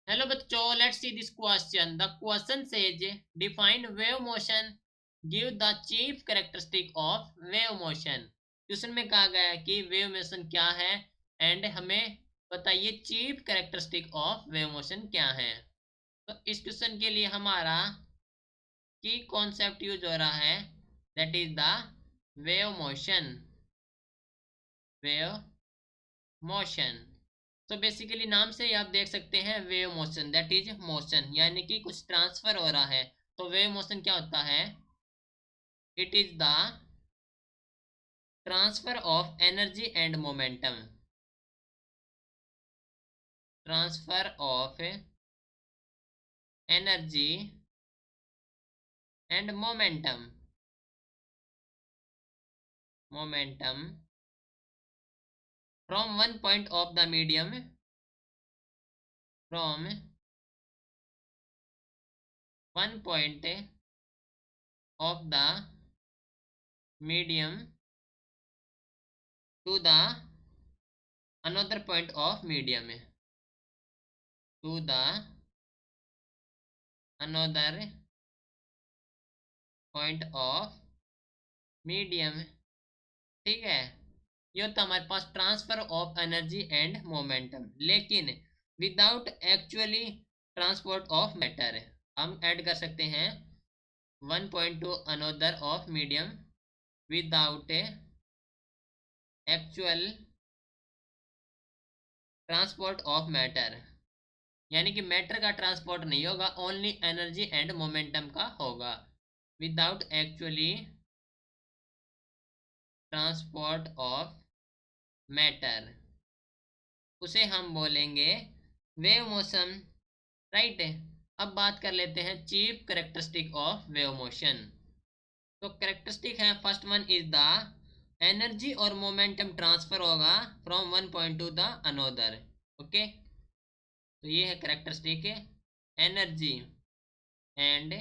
Hello बच्चों, let's see this question. The question says define wave motion, give the chief characteristic of wave motion. Question में कहा गया है कि wave motion क्या है एंड हमें बताइए chief characteristic of wave motion क्या है. तो इस क्वेश्चन के लिए हमारा की कॉन्सेप्ट यूज हो रहा है, that is the wave motion. Wave motion, तो बेसिकली नाम से ही आप देख सकते हैं wave motion, that is motion, यानी कि कुछ ट्रांसफर हो रहा है. तो वेव मोशन क्या होता है? It is the transfer of energy and momentum. Transfer of energy and momentum. Momentum from one point of the medium, from one point of the medium to the another point of medium, to the another point of medium. ठीक है, ये होता हमारे पास transfer of energy and momentum, लेकिन without actually transport of matter. हम add कर सकते हैं one point to another of medium without actual transport of matter, यानी कि मैटर का ट्रांसपोर्ट नहीं होगा, ओनली एनर्जी एंड मोमेंटम का होगा. Without actually transport of matter, उसे हम बोलेंगे वेव मोशन. राइट. अब बात कर लेते हैं chief characteristic of wave motion. तो कैरेक्टरिस्टिक है, first one is the energy और मोमेंटम ट्रांसफर होगा from one point to the another. Okay, तो ये है characteristic, energy and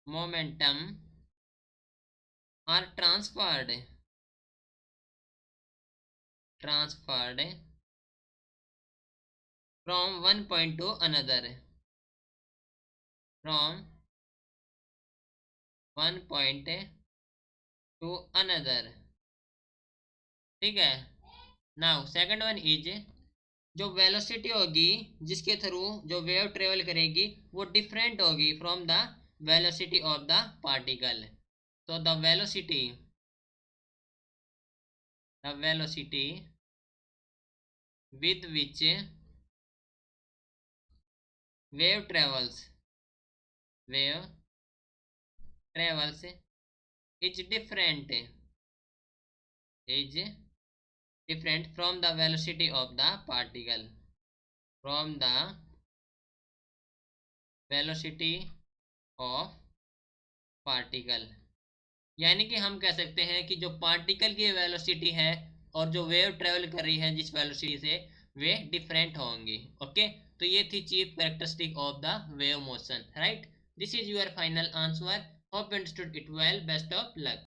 momentum are transferred from one point to another, from one point to another. ठीक है. Now second one is, जो velocity होगी जिसके थ्रू जो वेव ट्रेवल करेगी वो डिफरेंट होगी from the velocity of the particle. तो the velocity with which wave travels is different from the velocity of the particle, from the velocity of particle. यानी कि हम कह सकते हैं कि जो पार्टिकल की वेलोसिटी है और जो वेव ट्रेवल कर रही है जिस वेलोसिटी से, वे डिफरेंट होंगी. ओके, तो ये थी chief characteristic of the wave motion. Right, this is your final answer. Hope you understood it well. Best of luck.